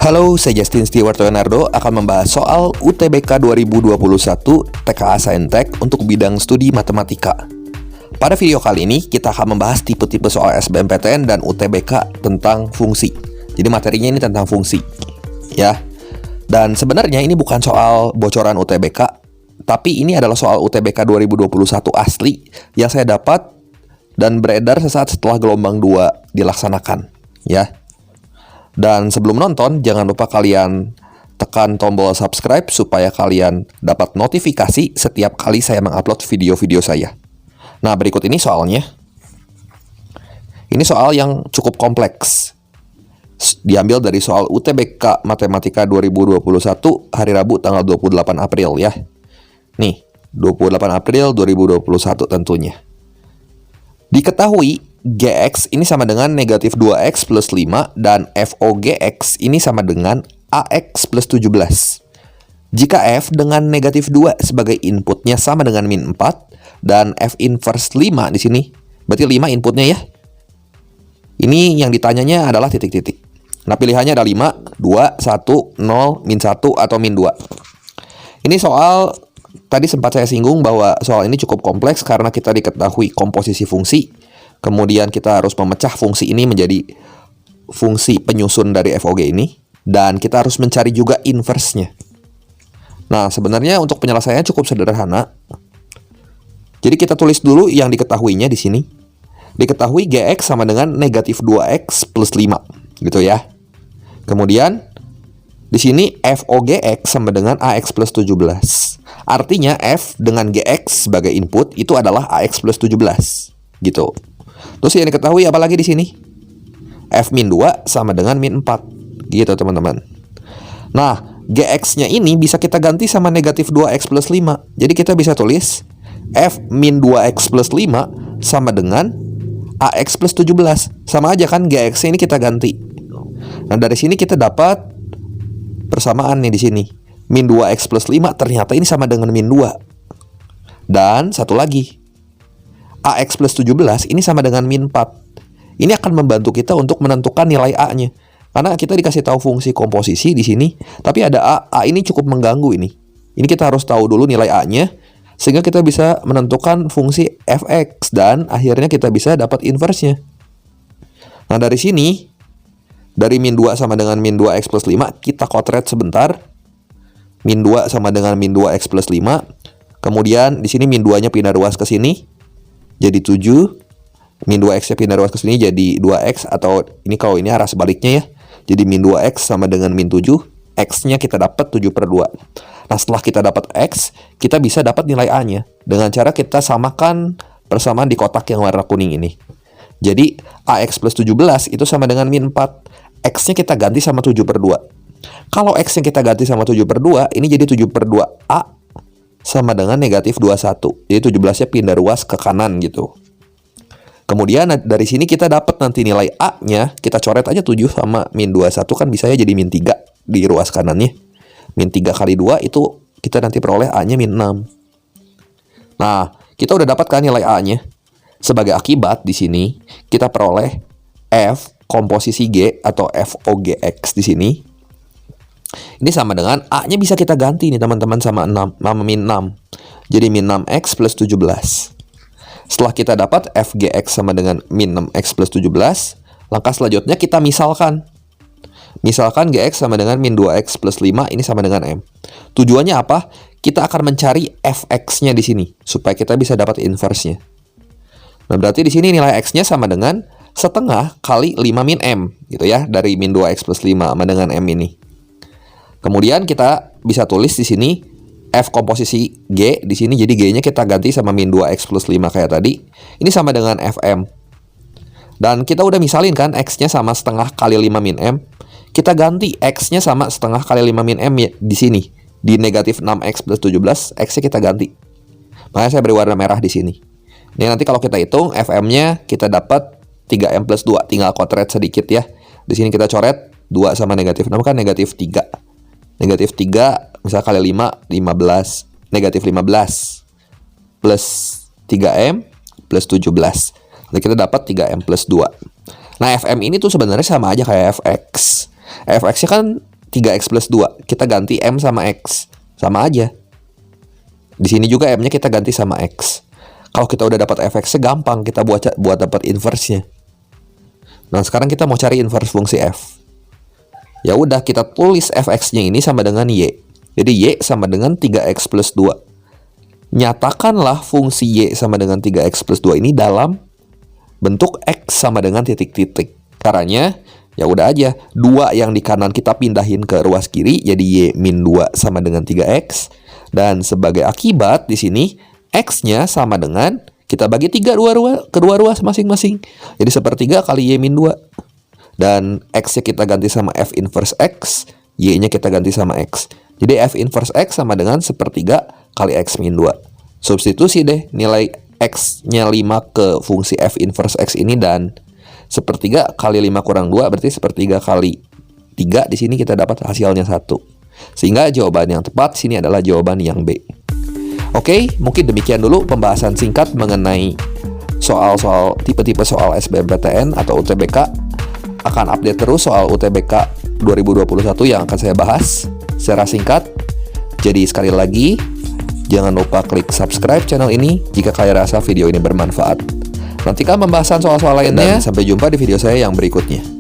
Halo, saya Justin Stewart Leonardo akan membahas soal UTBK 2021 TKA Saintek untuk bidang studi matematika. Pada video kali ini, kita akan membahas tipe-tipe soal SBMPTN dan UTBK tentang fungsi. Jadi materinya ini tentang fungsi, ya. Dan sebenarnya ini bukan soal bocoran UTBK, tapi ini adalah soal UTBK 2021 asli yang saya dapat dan beredar sesaat setelah gelombang 2 dilaksanakan, ya. Dan sebelum nonton, jangan lupa kalian tekan tombol subscribe supaya kalian dapat notifikasi setiap kali saya mengupload video-video saya. Nah, berikut ini soalnya. Ini soal yang cukup kompleks. Diambil dari soal UTBK Matematika 2021 hari Rabu tanggal 28 April ya. Nih, 28 April 2021 tentunya. Diketahui Gx ini sama dengan negatif 2x plus 5 dan FOGx ini sama dengan AX plus 17. Jika F dengan negatif 2 sebagai inputnya sama dengan min 4 dan F inverse 5 di sini, berarti 5 inputnya ya. Ini yang ditanyanya adalah titik-titik. Nah, pilihannya ada 5, 2, 1, 0, min 1 atau min 2. Ini soal tadi sempat saya singgung bahwa soal ini cukup kompleks karena kita diketahui komposisi fungsi. Kemudian kita harus memecah fungsi ini menjadi fungsi penyusun dari FOG ini. Dan kita harus mencari juga inverse-nya. Nah, sebenarnya untuk penyelesaiannya cukup sederhana. Jadi kita tulis dulu yang diketahuinya di sini. Diketahui Gx sama dengan negatif 2x plus 5. Gitu ya. Kemudian, di sini FOGx sama dengan AX plus 17. Artinya F dengan Gx sebagai input itu adalah AX plus 17. Gitu. Terus yang diketahui apa lagi di sini? F min 2 sama dengan min 4. Gitu teman-teman. Nah, Gx-nya ini bisa kita ganti sama negatif 2x plus 5. Jadi kita bisa tulis F min 2x plus 5 sama dengan AX plus 17. Sama aja kan Gx-nya ini kita ganti. Nah, dari sini kita dapat persamaan nih di sini. Min 2x plus 5 ternyata ini sama dengan min 2. Dan satu lagi. AX plus 17 ini sama dengan min 4. Ini akan membantu kita untuk menentukan nilai A-nya. Karena kita dikasih tahu fungsi komposisi di sini, tapi ada A. A ini cukup mengganggu ini. Ini kita harus tahu dulu nilai A-nya, sehingga kita bisa menentukan fungsi fx, dan akhirnya kita bisa dapat inverse-nya. Nah, dari sini, dari min 2 sama dengan min 2x plus 5, kita kotret sebentar. Min 2 sama dengan min 2x plus 5. Kemudian, di sini min 2-nya pindah ruas ke sini. Jadi 7, min 2x-nya pindah ruas ke sini jadi 2x, atau ini kalau ini arah sebaliknya ya. Jadi min 2x sama dengan min 7, x-nya kita dapat 7/2. Nah, setelah kita dapat x, kita bisa dapat nilai A-nya dengan cara kita samakan persamaan di kotak yang warna kuning ini. Jadi AX plus 17 itu sama dengan min 4. X-nya kita ganti sama 7/2. Kalau x yang kita ganti sama 7/2, ini jadi 7/2A sama dengan negatif 21. Jadi 17-nya pindah ruas ke kanan gitu. Kemudian dari sini kita dapat nanti nilai A-nya, kita coret aja 7 sama min 21 kan bisa ya jadi min 3 di ruas kanannya. Min 3 kali 2 itu kita nanti peroleh A-nya min 6. Nah, kita udah dapat kan nilai A-nya. Sebagai akibat di sini kita peroleh F komposisi G atau FOGx di sini. Ini sama dengan A-nya bisa kita ganti nih teman-teman sama 6, sama min 6. Jadi min 6x plus 17. Setelah kita dapat FGx sama dengan min 6x plus 17, langkah selanjutnya kita misalkan. Misalkan Gx sama dengan min 2x plus 5, ini sama dengan M. Tujuannya apa? Kita akan mencari Fx-nya di sini, supaya kita bisa dapat inverse-nya. Nah, berarti di sini nilai x-nya sama dengan setengah kali 5 min M, gitu ya, dari min 2x plus 5 sama dengan M ini. Kemudian kita bisa tulis di sini F komposisi G di sini, jadi G-nya kita ganti sama min 2x plus 5 kayak tadi. Ini sama dengan Fm. Dan kita udah misalin kan X-nya sama setengah kali 5 min M. Kita ganti X-nya sama setengah kali 5 min M ya, di sini. Di negatif 6x plus 17, X-nya kita ganti. Makanya saya beri warna merah di sini. Ini nanti kalau kita hitung Fm-nya kita dapat 3M plus 2. Tinggal kotret sedikit ya. Di sini kita coret 2 sama negatif 6 kan negatif 3. Negatif 3, misal kali 5, 15. Negatif 15 plus 3M plus 17. Nanti kita dapat 3M plus 2. Nah, Fm ini tuh sebenarnya sama aja kayak Fx. Fx-nya kan 3x plus 2, kita ganti M sama X. Sama aja. Di sini juga M-nya kita ganti sama X. Kalau kita udah dapat fx-nya, gampang kita buat dapat inverse-nya. Nah, sekarang kita mau cari inverse fungsi f. Ya udah, kita tulis fx-nya ini sama dengan y. Jadi y sama dengan 3x plus 2. Nyatakanlah fungsi y sama dengan 3x plus 2 ini dalam bentuk x sama dengan titik-titik. Caranya, ya udah aja, 2 yang di kanan kita pindahin ke ruas kiri, jadi y min 2 sama dengan 3x. Dan sebagai akibat di sini, x-nya sama dengan, kita bagi 3 kedua ruas masing-masing. Jadi sepertiga kali y min 2. Dan x-nya kita ganti sama f inverse x, y-nya kita ganti sama x. Jadi f inverse x sama dengan sepertiga kali x min 2. Substitusi deh nilai x-nya 5 ke fungsi f inverse x ini, dan sepertiga kali 5 kurang 2 berarti sepertiga kali 3. Di sini kita dapat hasilnya 1. Sehingga jawaban yang tepat sini adalah jawaban yang B. Oke, mungkin demikian dulu pembahasan singkat mengenai soal-soal tipe-tipe soal SBMPTN atau UTBK. Akan update terus soal UTBK 2021 yang akan saya bahas secara singkat. Jadi sekali lagi, jangan lupa klik subscribe channel ini jika kalian rasa video ini bermanfaat. Nantikan pembahasan soal-soal lainnya, dan sampai jumpa di video saya yang berikutnya.